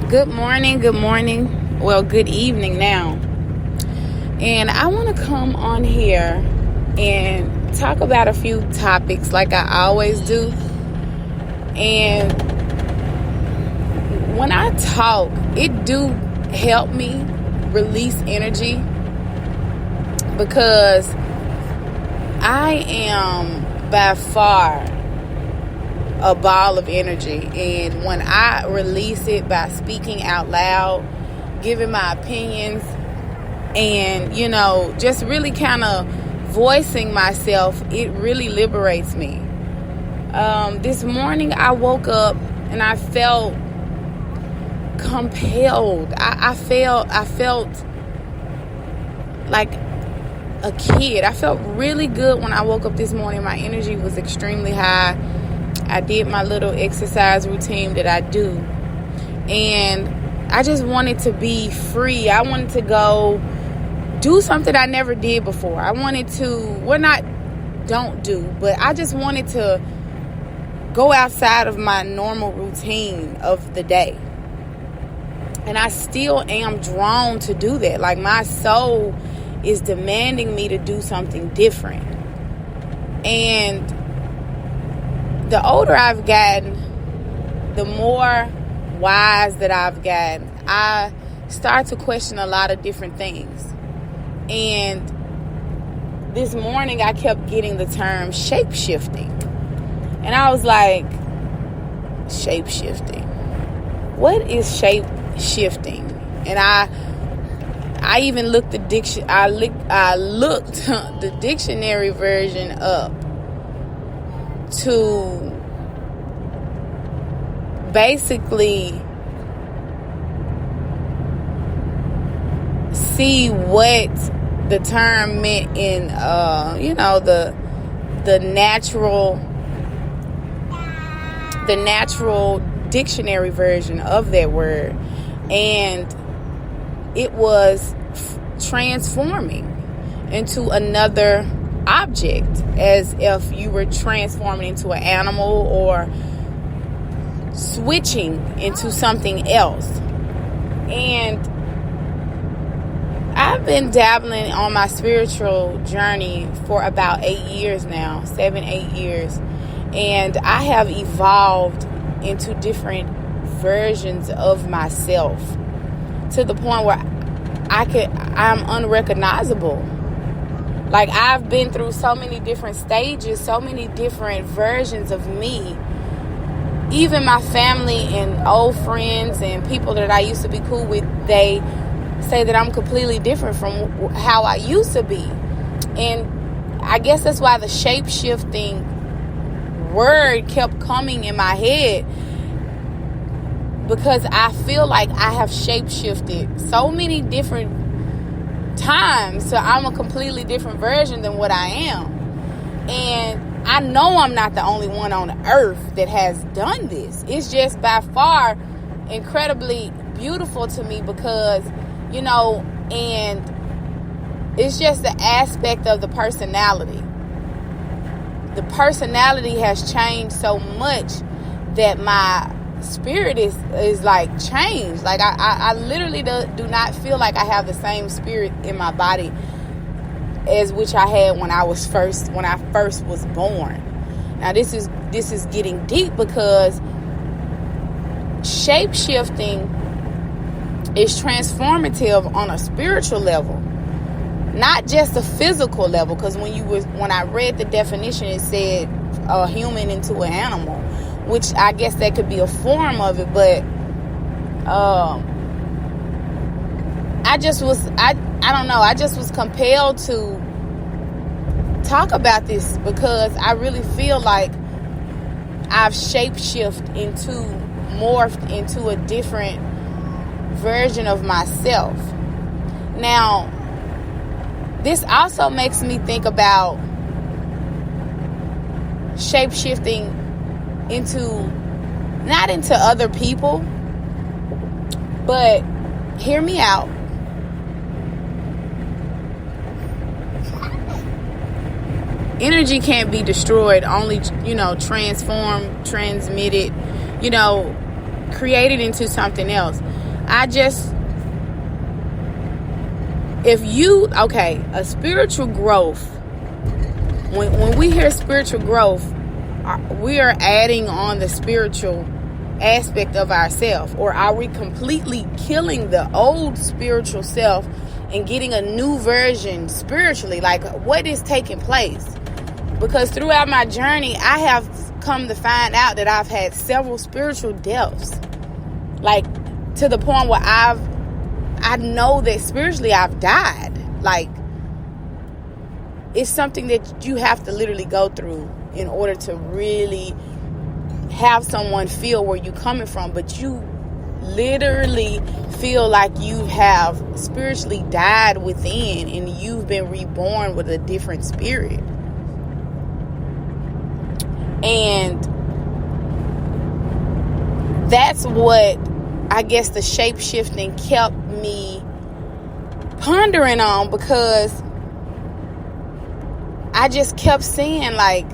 Good morning. Well, good evening now. And I want to come on here and talk about a few topics like I always do. And when I talk, it do help me release energy because I am by far a ball of energy, and when I release it by speaking out loud, giving my opinions, and just really kind of voicing myself, it really liberates me. This morning I woke up and I felt compelled. I felt like a kid. I felt really good when I woke up this morning. My energy was extremely high. I did my little exercise routine that I do. And I just wanted to be free. I wanted to go do something I never did before. I wanted to, but I just wanted to go outside of my normal routine of the day. And I still am drawn to do that. Like, my soul is demanding me to do something different. And the older I've gotten, the more wise that I've gotten, I start to question a lot of different things. And this morning I kept getting the term shape-shifting. And I was like, shape-shifting? What is shape-shifting? And I even looked I looked the dictionary version up to basically see what the term meant in the natural dictionary version of that word, and it was transforming into another object, as if you were transforming into an animal or switching into something else. And I've been dabbling on my spiritual journey for about 8 years now, 7-8 years, and I have evolved into different versions of myself to the point where I'm unrecognizable. Like, I've been through so many different stages, so many different versions of me. Even my family and old friends and people that I used to be cool with, they say that I'm completely different from how I used to be. And I guess that's why the shape-shifting word kept coming in my head, because I feel like I have shape-shifted so many different times, so I'm a completely different version than what I am. And I know I'm not the only one on earth that has done this. It's just by far incredibly beautiful to me because, and it's just the aspect of the personality. The personality has changed so much that my spirit is like changed. Like, I literally do not feel like I have the same spirit in my body as which I had when I first was born. Now this is getting deep, because shape-shifting is transformative on a spiritual level, not just a physical level. Because when I read the definition, it said a human into an animal, which I guess that could be a form of it, but I just was compelled to talk about this because I really feel like I've morphed into a different version of myself. Now, this also makes me think about shape-shifting not into other people, but hear me out. Energy can't be destroyed, only, transformed, transmitted, created into something else. a spiritual growth, when we hear spiritual growth, we are adding on the spiritual aspect of ourselves, or are we completely killing the old spiritual self and getting a new version spiritually? Like, what is taking place? Because throughout my journey, I have come to find out that I've had several spiritual deaths, like to the point where I know that spiritually I've died. Like, it's something that you have to literally go through in order to really have someone feel where you're coming from. But you literally feel like you have spiritually died within, and you've been reborn with a different spirit. And that's what I guess the shape-shifting kept me pondering on, because I just kept saying, like,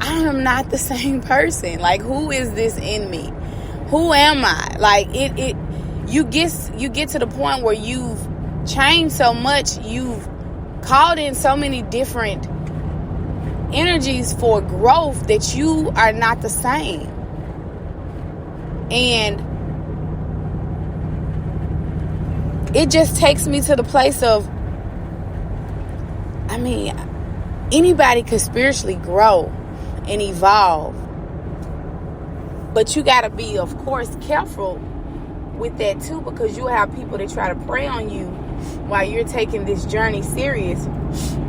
I am not the same person. Like, who is this in me? Who am I? Like, you get to the point where you've changed so much, you've called in so many different energies for growth that you are not the same. And it just takes me to the place of, I mean, anybody could spiritually grow and evolve, but you got to be, of course, careful with that too, because you have people that try to prey on you while you're taking this journey serious.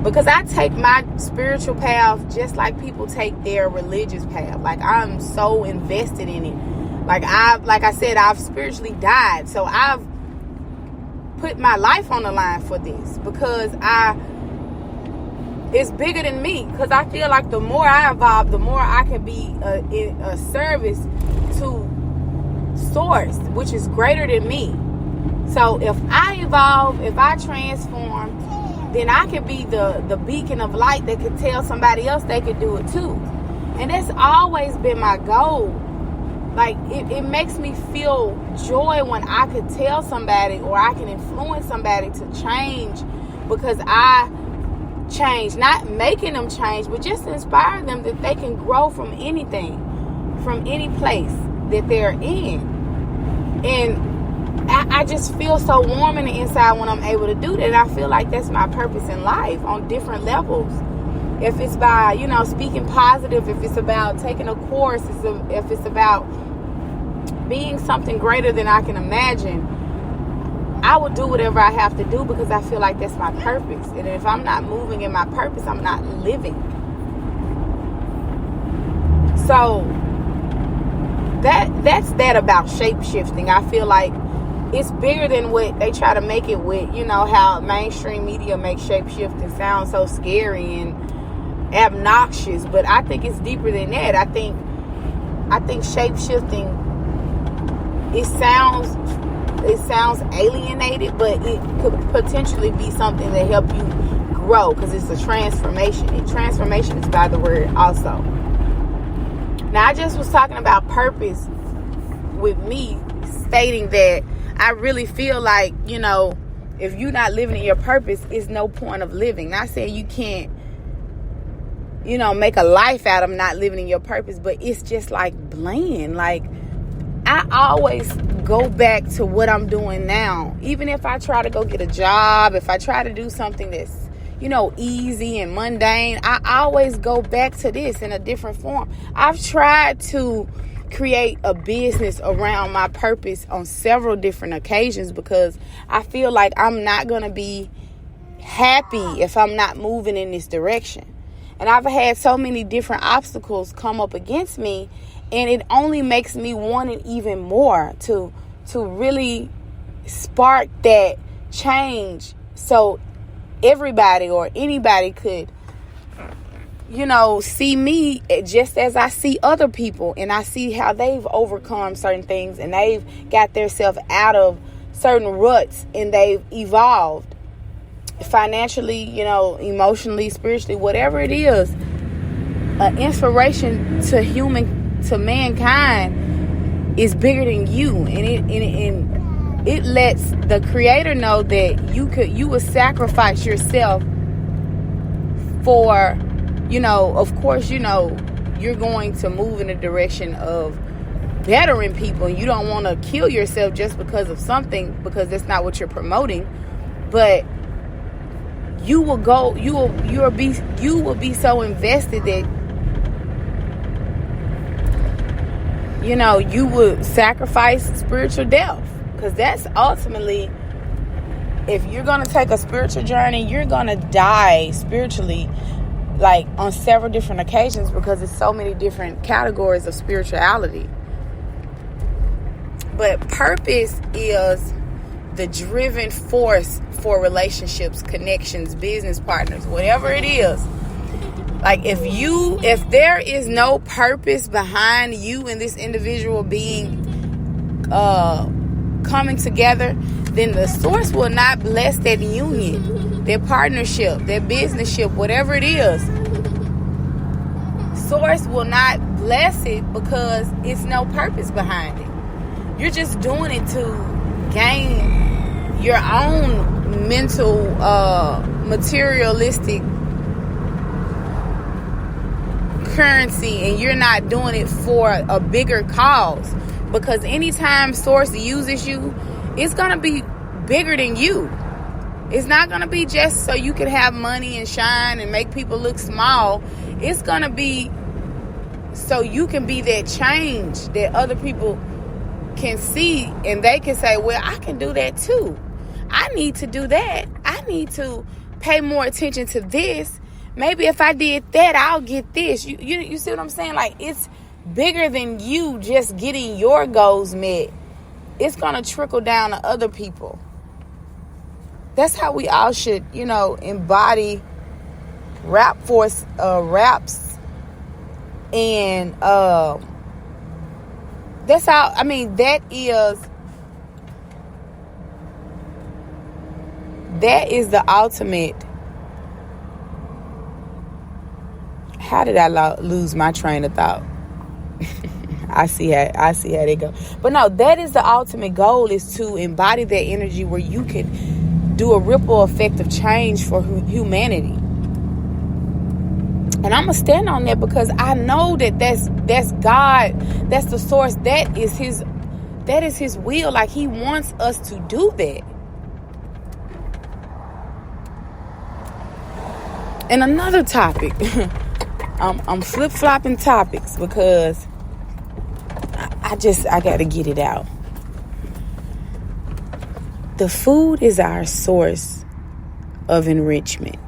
Because I take my spiritual path just like people take their religious path. Like, I'm so invested in it. Like I said, I've spiritually died, so I've put my life on the line for this, because it's bigger than me. Because I feel like the more I evolve, the more I can be a service to source, which is greater than me. So if I evolve, if I transform, then I can be the beacon of light that could tell somebody else they could do it too. And that's always been my goal. Like, it makes me feel joy when I could tell somebody, or I can influence somebody to change, because I change, not making them change, but just inspire them that they can grow from anything, from any place that they're in. And I just feel so warm in the inside when I'm able to do that. I feel like that's my purpose in life on different levels. If it's by, speaking positive, if it's about taking a course, if it's about being something greater than I can imagine, I will do whatever I have to do, because I feel like that's my purpose. And if I'm not moving in my purpose, I'm not living. So that's that about shape-shifting. I feel like it's bigger than what they try to make it with. How mainstream media makes shape-shifting sound so scary and obnoxious, but I think it's deeper than that. I think shape-shifting, it sounds alienated, but it could potentially be something that help you grow, because it's a transformation. And transformation is by the word also. Now, I just was talking about purpose with me, stating that I really feel like, if you're not living in your purpose, it's no point of living. Not saying you can't, make a life out of not living in your purpose, but it's just like bland. Like, I always go back to what I'm doing now. Even if I try to go get a job, if I try to do something that's, easy and mundane, I always go back to this in a different form. I've tried to create a business around my purpose on several different occasions, because I feel like I'm not going to be happy if I'm not moving in this direction. And I've had so many different obstacles come up against me, and it only makes me want it even more to really spark that change, so everybody or anybody could, see me just as I see other people, and I see how they've overcome certain things, and they've got themselves out of certain ruts, and they've evolved financially, emotionally, spiritually, whatever it is. An inspiration to mankind is bigger than you, and it lets the creator know that you would sacrifice yourself for, of course, you're going to move in the direction of bettering people. You don't want to kill yourself just because of something, because that's not what you're promoting. But you will be so invested that you would sacrifice spiritual death, because that's ultimately, if you're going to take a spiritual journey, you're going to die spiritually, like on several different occasions, because there's so many different categories of spirituality. But purpose is the driven force for relationships, connections, business partners, whatever it is. Like if there is no purpose behind you and this individual being coming together, then the source will not bless that union, their partnership, their businessship, whatever it is. Source will not bless it because it's no purpose behind it. You're just doing it to gain your own mental, materialistic currency, and you're not doing it for a bigger cause. Because anytime source uses you, it's going to be bigger than you. It's not going to be just so you can have money and shine and make people look small. It's going to be so you can be that change that other people can see, and they can say, well, I can do that too. I need to do that. I need to pay more attention to this. Maybe if I did that, I'll get this. You see what I'm saying? Like, it's bigger than you just getting your goals met. It's going to trickle down to other people. That's how we all should, embody raps. And that's how, that is the ultimate. How did I lose my train of thought? I see how they go. But no, that is the ultimate goal, is to embody that energy where you can do a ripple effect of change for humanity. And I'm going to stand on that, because I know that that's God. That's the source. That is his will. Like, he wants us to do that. And another topic. I'm flip-flopping topics because I got to get it out. The food is our source of enrichment.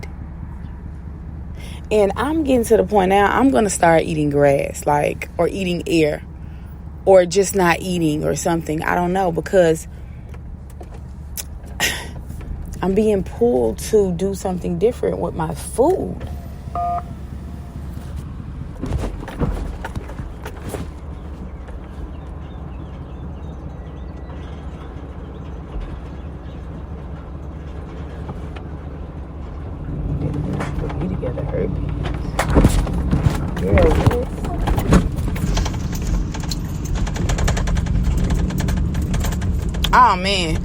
And I'm getting to the point now, I'm going to start eating grass, or eating air, or just not eating or something. I don't know, because I'm being pulled to do something different with my food. Oh man.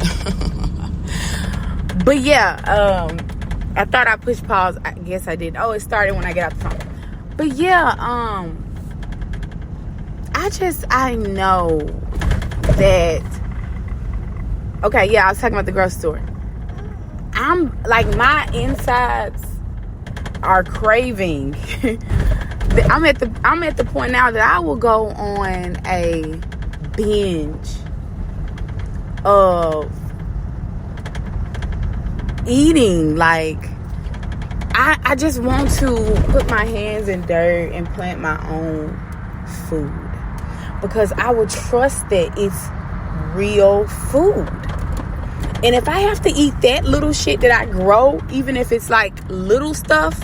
But yeah, I thought I pushed pause. I guess I did. Oh, it started when I got off the phone. But yeah, I know that. Okay, yeah, I was talking about the grocery store. I'm like, my insides are craving. I'm at the point now that I will go on a binge of eating. Like, I just want to put my hands in dirt and plant my own food, because I would trust that it's real food. And if I have to eat that little shit that I grow, even if it's like little stuff,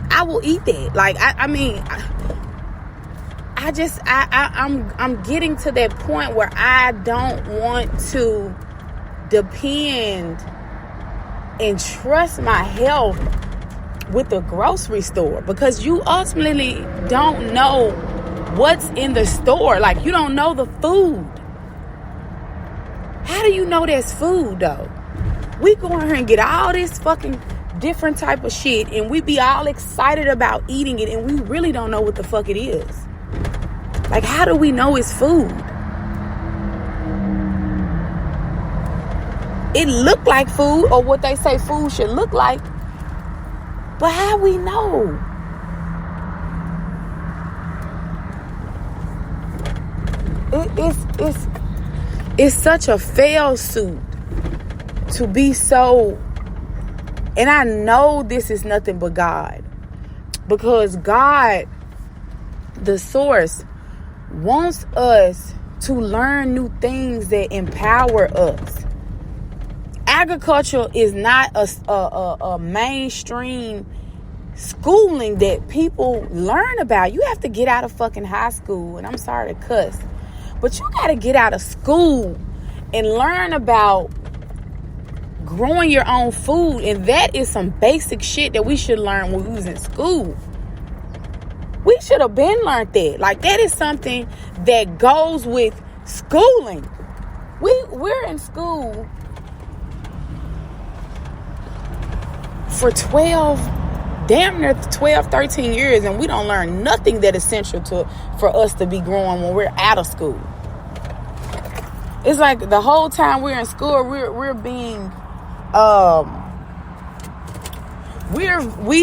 I will eat that. Like, I'm getting to that point where I don't want to depend and trust my health with the grocery store, because you ultimately don't know what's in the store. Like, you don't know the food. do you know that's food, though? We go in here and get all this fucking different type of shit, and we be all excited about eating it, and we really don't know what the fuck it is. Like, how do we know it's food? It look like food, or what they say food should look like, but how we know? It's such a fail suit to be so. And I know this is nothing but God, because God, the source, wants us to learn new things that empower us. Agriculture is not a mainstream schooling that people learn about. You have to get out of fucking high school, and I'm sorry to cuss, but you got to get out of school and learn about growing your own food. And that is some basic shit that we should learn when we was in school. We should have been learned that. Like, that is something that goes with schooling. We're in school for 13 years, and we don't learn nothing that is essential for us to be growing when we're out of school. It's like the whole time we're in school, we're being we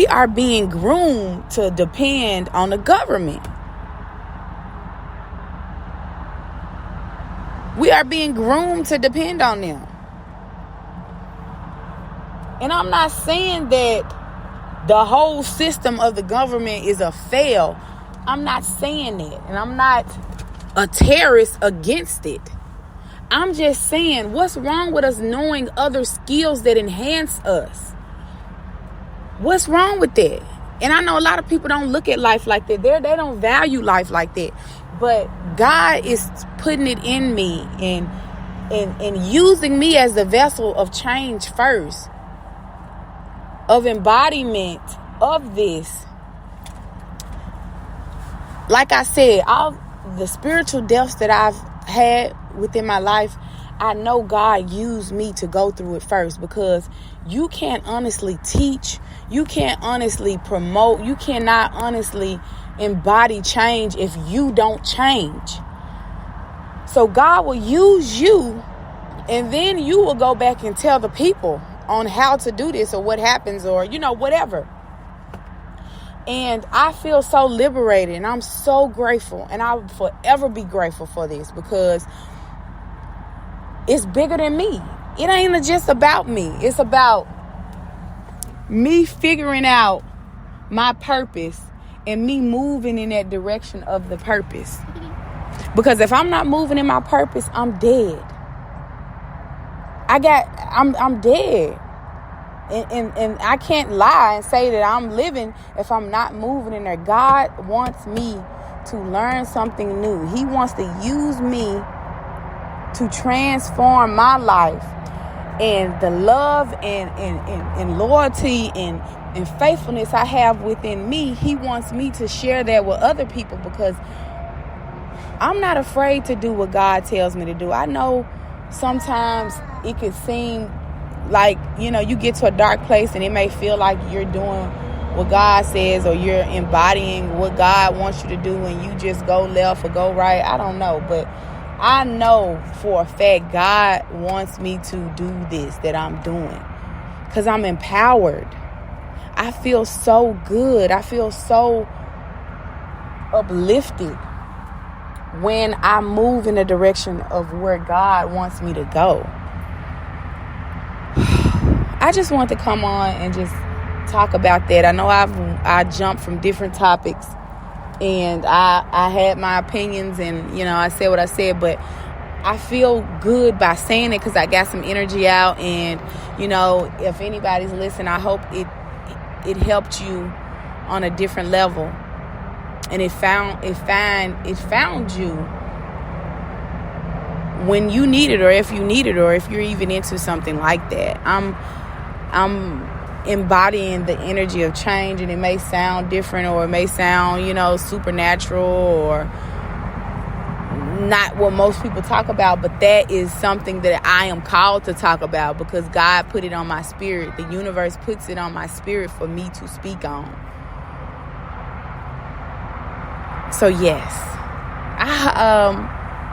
are being groomed to depend on the government. We are being groomed to depend on them. And I'm not saying that the whole system of the government is a fail. I'm not saying that. And I'm not a terrorist against it. I'm just saying, what's wrong with us knowing other skills that enhance us? What's wrong with that? And I know a lot of people don't look at life like that. They don't value life like that. But God is putting it in me and using me as the vessel of change first, of embodiment of this. Like I said, all the spiritual deaths that I've had within my life, I know God used me to go through it first, because you can't honestly teach, you can't honestly promote, you cannot honestly embody change if you don't change. So God will use you, and then you will go back and tell the people on how to do this, or what happens, or whatever. And I feel so liberated, and I'm so grateful, and I'll forever be grateful for this, because it's bigger than me. It ain't just about me. It's about me figuring out my purpose and me moving in that direction of the purpose. Because if I'm not moving in my purpose, I'm dead. I'm dead. And I can't lie and say that I'm living if I'm not moving in there. God wants me to learn something new. He wants to use me to transform my life, and the love and loyalty and faithfulness I have within me. He wants me to share that with other people, because I'm not afraid to do what God tells me to do. I know sometimes it could seem like, you get to a dark place and it may feel like you're doing what God says, or you're embodying what God wants you to do, and you just go left or go right. I don't know, but I know for a fact God wants me to do this that I'm doing, because I'm empowered. I feel so good. I feel so uplifted when I move in the direction of where God wants me to go. I just want to come on and just talk about that. I know I jumped from different topics, and I had my opinions, and I said what I said, but I feel good by saying it, because I got some energy out. And if anybody's listening, I hope it helped you on a different level, and it found you when you need it, or if you need it, or if you're even into something like that. I'm embodying the energy of change, and it may sound different, or it may sound supernatural, or not what most people talk about, but that is something that I am called to talk about because God put it on my spirit. The universe puts it on my spirit for me to speak on. So yes,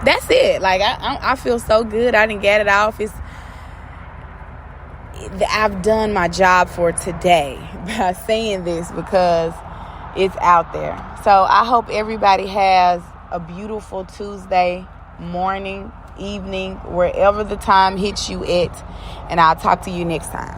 that's it. Like I feel so good. I didn't get it off. I've done my job for today by saying this because it's out there. So I hope everybody has a beautiful Tuesday morning, evening, wherever the time hits you at. And I'll talk to you next time.